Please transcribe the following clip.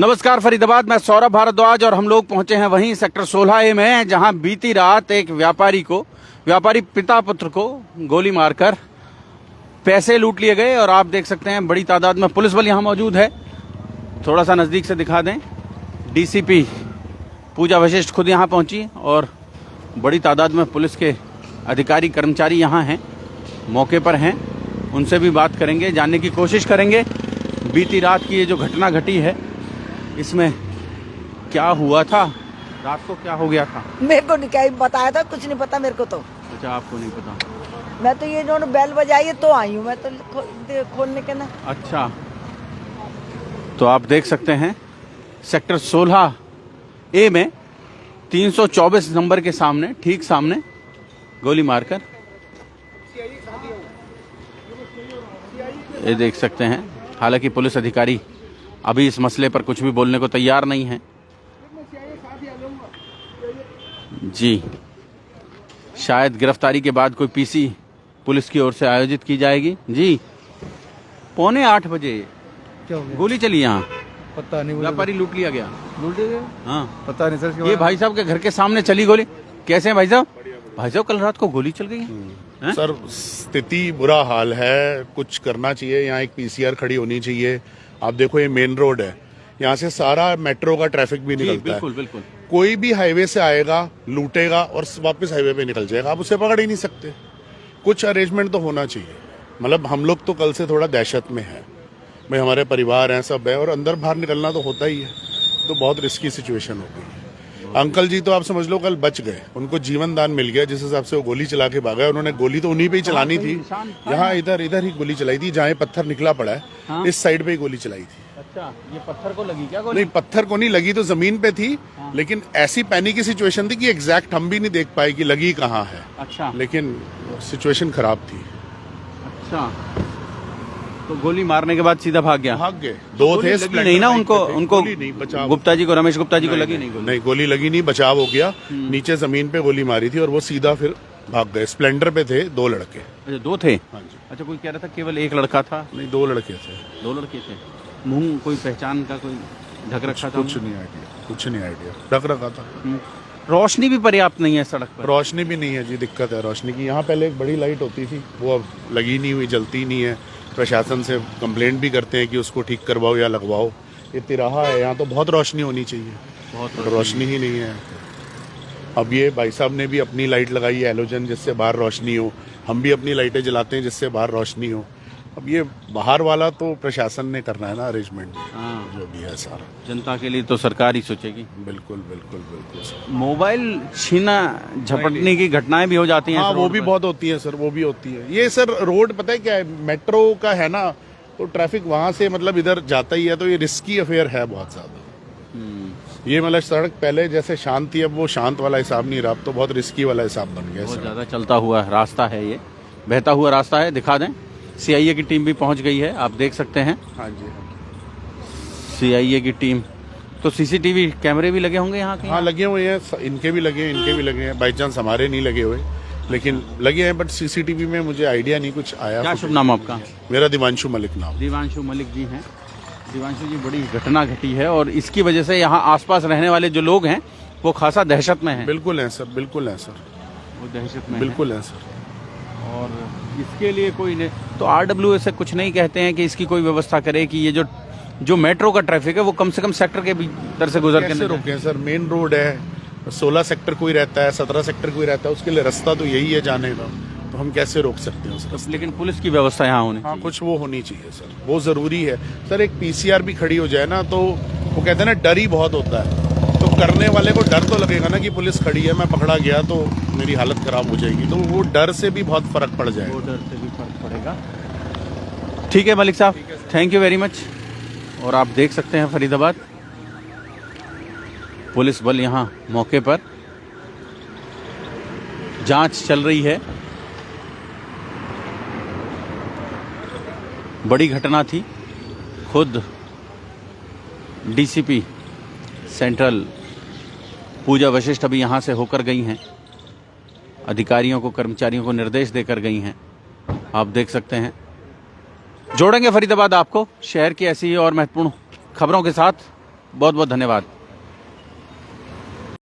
नमस्कार फरीदाबाद, मैं सौरभ भारद्वाज और हम लोग पहुंचे हैं वहीं सेक्टर 16A में, जहां बीती रात एक व्यापारी पिता पुत्र को गोली मारकर पैसे लूट लिए गए। और आप देख सकते हैं बड़ी तादाद में पुलिस बल यहां मौजूद है। थोड़ा सा नजदीक से दिखा दें, डीसीपी पूजा वशिष्ठ खुद यहां पहुंची और बड़ी तादाद में पुलिस के अधिकारी कर्मचारी यहां हैं, मौके पर हैं। उनसे भी बात करेंगे, जानने की कोशिश करेंगे बीती रात की ये जो घटना घटी है इसमें क्या हुआ था, रात को क्या हो गया था। मेरे को नहीं क्या बताया था, कुछ नहीं पता मेरे को तो। अच्छा, आपको नहीं पता? मैं तो ये जो बेल बजाई है तो आई हूँ मैं तो खोलने के ना। अच्छा, तो आप देख सकते हैं सेक्टर 16A में 324 नंबर के सामने, ठीक सामने गोली मारकर, ये देख सकते हैं। हालांकि पुलिस अधिकारी अभी इस मसले पर कुछ भी बोलने को तैयार नहीं है। जी, शायद गिरफ्तारी के बाद कोई पीसी पुलिस की ओर से आयोजित की जाएगी। जी, 7:45 बजे क्या हो गया? गोली चली यहाँ, पता नहीं, व्यापारी लूट लिया गया। लूट लिया? हाँ, पता नहीं सर। ये भाई साहब के घर के सामने चली गोली। कैसे हैं भाई साहब? भाई साहब कल रात को गोली चल गई है। सर, स्थिति बुरा हाल है, कुछ करना चाहिए। यहाँ एक पीसीआर खड़ी होनी चाहिए। आप देखो, ये मेन रोड है, यहाँ से सारा मेट्रो का ट्रैफिक भी निकलता बिल्कुल है। बिल्कुल। कोई भी हाईवे से आएगा, लूटेगा और वापस हाईवे पे निकल जाएगा, आप उसे पकड़ ही नहीं सकते। कुछ अरेंजमेंट तो होना चाहिए। मतलब हम लोग तो कल से थोड़ा दहशत में है भाई, हमारे परिवार हैं, सब है, और अंदर बाहर निकलना तो होता ही है, तो बहुत रिस्की सिचुएशन हो गई। अंकल जी तो आप समझ लो कल बच गए, उनको जीवन दान मिल गया। जिस हिसाब से वो गोली चला के भागा, उन्होंने गोली तो उन्हीं पे ही चलानी थी। यहाँ इधर ही गोली चलाई थी, जहाँ पत्थर निकला पड़ा है। हाँ? इस साइड पे ही गोली चलाई थी। अच्छा, ये पत्थर को लगी क्या गोली? नहीं, पत्थर को नहीं लगी, तो जमीन पे थी। हाँ। लेकिन ऐसी पैनिक की सिचुएशन थी कि एग्जैक्ट हम भी नहीं देख पाए कि लगी कहाँ है। अच्छा, लेकिन सिचुएशन खराब थी। अच्छा, तो गोली मारने के बाद सीधा भाग गया। भाग गए। दो थे, नहीं ना उनको गोली नहीं, बचाव। गुप्ता जी को, रमेश गुप्ता जी को लगी नहीं गोली? नहीं, गोली लगी नहीं, बचाव हो गया। नीचे जमीन पे गोली मारी थी और वो सीधा फिर भाग गए। स्प्लेंडर पे थे 2 लड़के। अच्छा, 2 थे? हाँ जी। अच्छा, कोई कह रहा था केवल 1 लड़का था। नहीं, 2 लड़के थे। 2 लड़के थे। मुंह कोई पहचान का कोई ढक रखा था? कुछ नहीं आइडिया, ढक रखा था। रोशनी भी पर्याप्त नहीं है सड़क पर। रोशनी भी नहीं है जी, दिक्कत है रोशनी की। यहाँ पहले एक बड़ी लाइट होती थी, वो अब लगी नहीं हुई, जलती नहीं है। प्रशासन से कंप्लेंट भी करते हैं कि उसको ठीक करवाओ या लगवाओ। ये तिराहा है, यहाँ तो बहुत रोशनी होनी चाहिए, बहुत रोशनी ही नहीं है। अब ये भाई साहब ने भी अपनी लाइट लगाई है एलोजन, जिससे बाहर रोशनी हो। हम भी अपनी लाइटें जलाते हैं जिससे बाहर रोशनी हो। अब ये बाहर वाला तो प्रशासन ने करना है ना अरेंजमेंट, जो भी है सारा। जनता के लिए तो सरकार ही सोचेगी। बिल्कुल बिल्कुल बिल्कुल सर। मोबाइल छीना झपटने की घटनाएं भी हो जाती हैं। हाँ, वो भी बहुत होती है सर, वो भी होती है। ये सर रोड पता है क्या है, मेट्रो का है ना, तो ट्रैफिक वहां से मतलब इधर जाता ही है, तो ये रिस्की अफेयर है बहुत ज्यादा। ये मतलब सड़क पहले जैसे शांत थी, अब वो शांत वाला हिसाब नहीं रहा, अब तो बहुत रिस्की वाला हिसाब बन गया। बहुत ज्यादा चलता हुआ रास्ता है, ये बहता हुआ रास्ता है। दिखा दें, सीआईए की टीम भी पहुंच गई है, आप देख सकते हैं। हाँ जी, सीआईए की टीम। तो सीसीटीवी कैमरे भी लगे होंगे यहाँ के? हाँ, लगे हुए हैं, इनके भी लगे हैं, इनके भी लगे हैं। बाई चांस हमारे नहीं लगे हुए, लेकिन लगे हैं। बट सीसीटीवी में मुझे आइडिया नहीं कुछ आया। क्या शुभ नाम आपका? मेरा दिवांशु मलिक नाम। दिवांशु मलिक जी हैं। दिवांशु जी, बड़ी घटना घटी है और इसकी वजह से यहाँ आसपास रहने वाले जो लोग हैं वो खासा दहशत में हैं। बिल्कुल है सर, बिल्कुल है सर, वो दहशत में बिल्कुल है सर। और इसके लिए कोई नहीं, तो आरडब्ल्यूए से कुछ नहीं कहते हैं कि इसकी कोई व्यवस्था करे कि ये जो मेट्रो का ट्रैफिक है वो कम से कम सेक्टर के भीतर से गुजर के कैसे रोके सर? मेन रोड है, 16 सेक्टर कोई रहता है, 17 सेक्टर कोई रहता है, उसके लिए रास्ता तो यही है जाने का, तो हम कैसे रोक सकते हैं उसको? लेकिन पुलिस की व्यवस्था यहाँ होनी हाँ, कुछ वो होनी चाहिए सर, वो जरूरी है सर। एक पीसीआर भी खड़ी हो जाए ना, तो वो कहते हैं ना, डर ही बहुत होता है। तो करने वाले को डर तो लगेगा ना कि पुलिस खड़ी है, मैं पकड़ा गया तो मेरी हालत खराब हो जाएगी, तो वो डर से भी बहुत फर्क पड़ जाएगा। वो डर से भी फर्क पड़ेगा। ठीक है मलिक साहब, थैंक यू वेरी मच। और आप देख सकते हैं फरीदाबाद पुलिस बल यहाँ मौके पर, जांच चल रही है। बड़ी घटना थी। खुद डीसीपी सेंट्रल पूजा वशिष्ठ अभी यहाँ से होकर गई हैं, अधिकारियों को, कर्मचारियों को निर्देश देकर गई हैं। आप देख सकते हैं। जोड़ेंगे फरीदाबाद आपको शहर की ऐसी और महत्वपूर्ण खबरों के साथ। बहुत बहुत धन्यवाद।